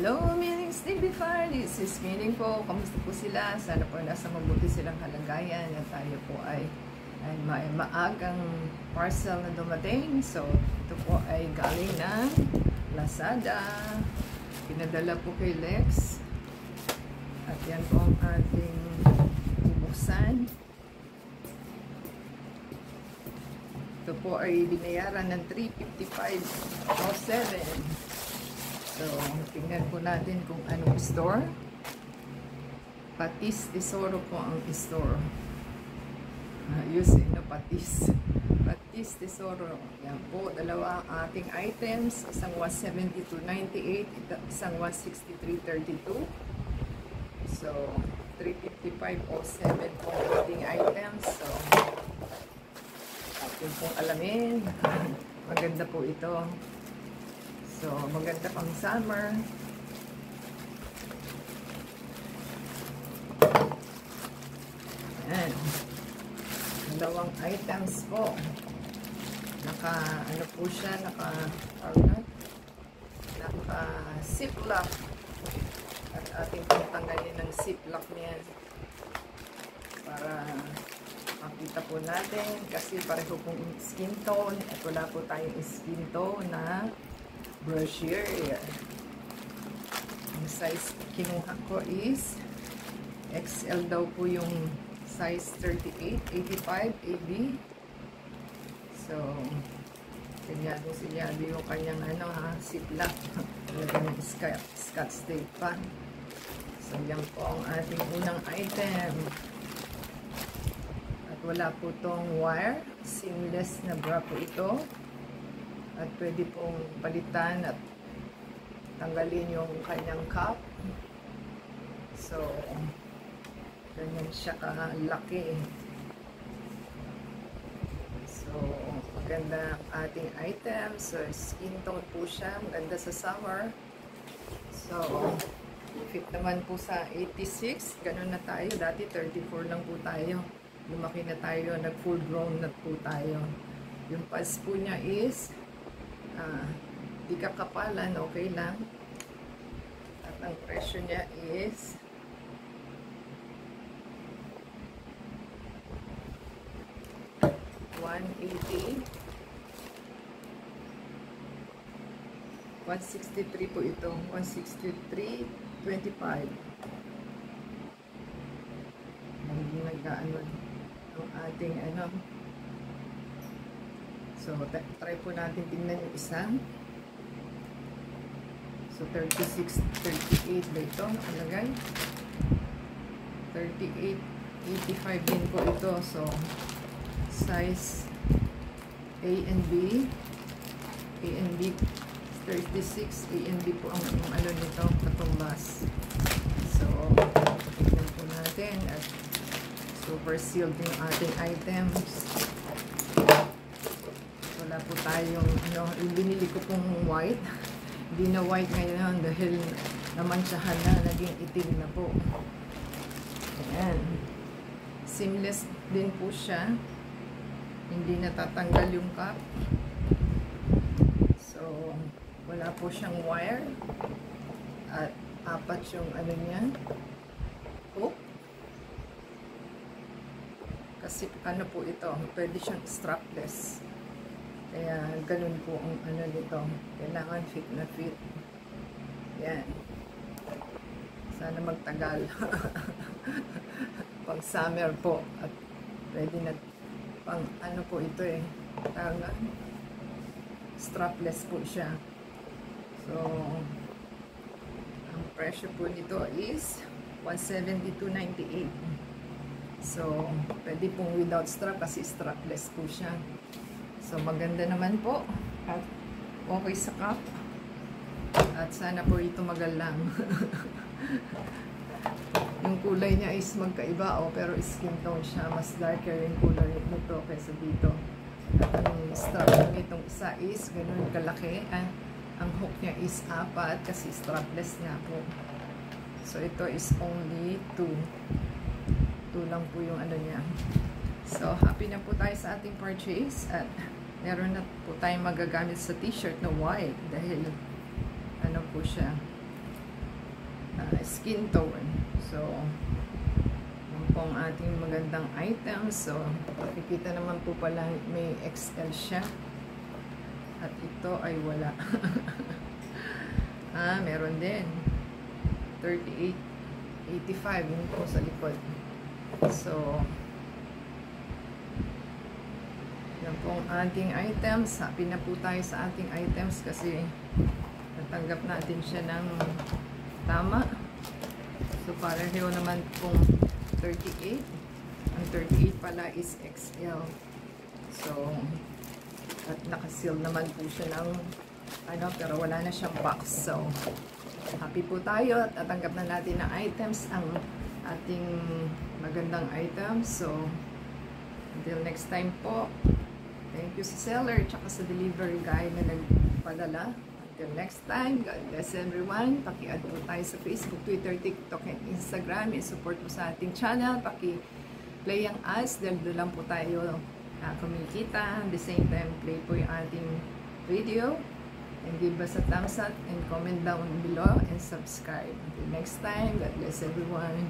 Hello, Meaning Snipify! This is Meaning po. Kamusta po sila? Sana po nasa mabuti silang kalagayan at tayo po ay may maagang parcel na dumating. So, ito po ay galing ng Lazada. Pinadala po kay Lex. At yan po ang ating bubuksan. Ito po ay binayaran ng $355.07. So, tingnan po natin kung anong store. Patis Tesoro po ang store. Ayusin na Patis. Patis Tesoro. Yan po, dalawa ang ating items. Isang was $72.98, isang was $63.32. So, $355.07 po ang ating items. So, atin pong alamin. Maganda po ito. So, maganda pang summer. Ayan. Dalawang items po. Ano po siya, naka ziplock. At ating pong tanggalin ng ziplock niya. Para makita po natin. Kasi pareho pong skin tone. At wala po tayong skin tone na brochure. Ang size kinuha ko is XL daw po yung size 38-85 AB. So, silyado yung kanyang ziplock. Talaga ng scotch tape pa. So, yan po ang ating unang item. At wala po tong wire. Seamless na bra po ito. At pwede pong palitan at tanggalin yung kanyang cup. So, ganyan siya kalaki. So, maganda ang ating item. So, skin tone po siya. Maganda sa summer. So, fit naman po sa 86. Ganun na tayo. Dati 34 lang po tayo. Lumaki na tayo. Nag-full grown na po tayo. Yung pads po niya is di kakapalan, okay lang. At ang presyo niya is $163 po ito. $163.25. Nag-ano ang ating So, try po natin tingnan yung isa. So, 36-38 ba ito? Nakalagay. 38-85 din po ito. So, size A and B. A and B 36. A and B po ang nito, katumbas. So, tingnan po natin. At super sealed yung ating items. Wala po tayong, yung binili ko pong white. Hindi na white ngayon dahil namansyahan na, naging itim na po. Ayan. Seamless din po siya. Hindi natatanggal yung cup. So, wala po siyang wire. At apat yung niya. Hook. Kasi po ito, pwede siyang strapless. Kaya, ganun po ang nito. Kailangan fit na fit. Yan. Sana magtagal. Pag summer po. At pwede na pang po ito Tawag strapless po siya. So, ang presyo po nito is $172.98. So, pwede pong without strap kasi strapless po siya. So, maganda naman po. At okay sa cup. At sana po ito magalang. Yung kulay niya is magkaiba, pero skin tone siya. Mas darker yung kulay nito kaysa dito. At ang strap nitong isa is ganun kalaki. Ang hook niya is 4 kasi strapless nga po. So, ito is only 2. 2 lang po yung niya. So, happy na po tayo sa ating purchase at meron na po tayong magagamit sa t-shirt na white dahil po siya skin tone. So, yan po ang ating magandang items. So, makikita naman po pala may XL siya. At ito ay wala. Meron din. 38.85 yun po sa likod. So, yan po ang ating items. Happy na po tayo sa ating items kasi natanggap natin siya ng tama. So, pareho naman pong 38. Ang 38 pala is XL. So, at nakaseal naman po siya ng pero wala na siyang box. So, happy po tayo at natanggap na natin ng items ang ating magandang items. So, until next time po, thank you sa seller at sa delivery guy na nagpadala. Until next time, God bless everyone. Paki-add po tayo sa Facebook, Twitter, TikTok, and Instagram. I-support po sa ating channel. Paki-play ang ads dahil doon lang po tayo kumikita. At the same time, play po yung ating video. And give us a thumbs up and comment down below and subscribe. Until next time, God bless everyone.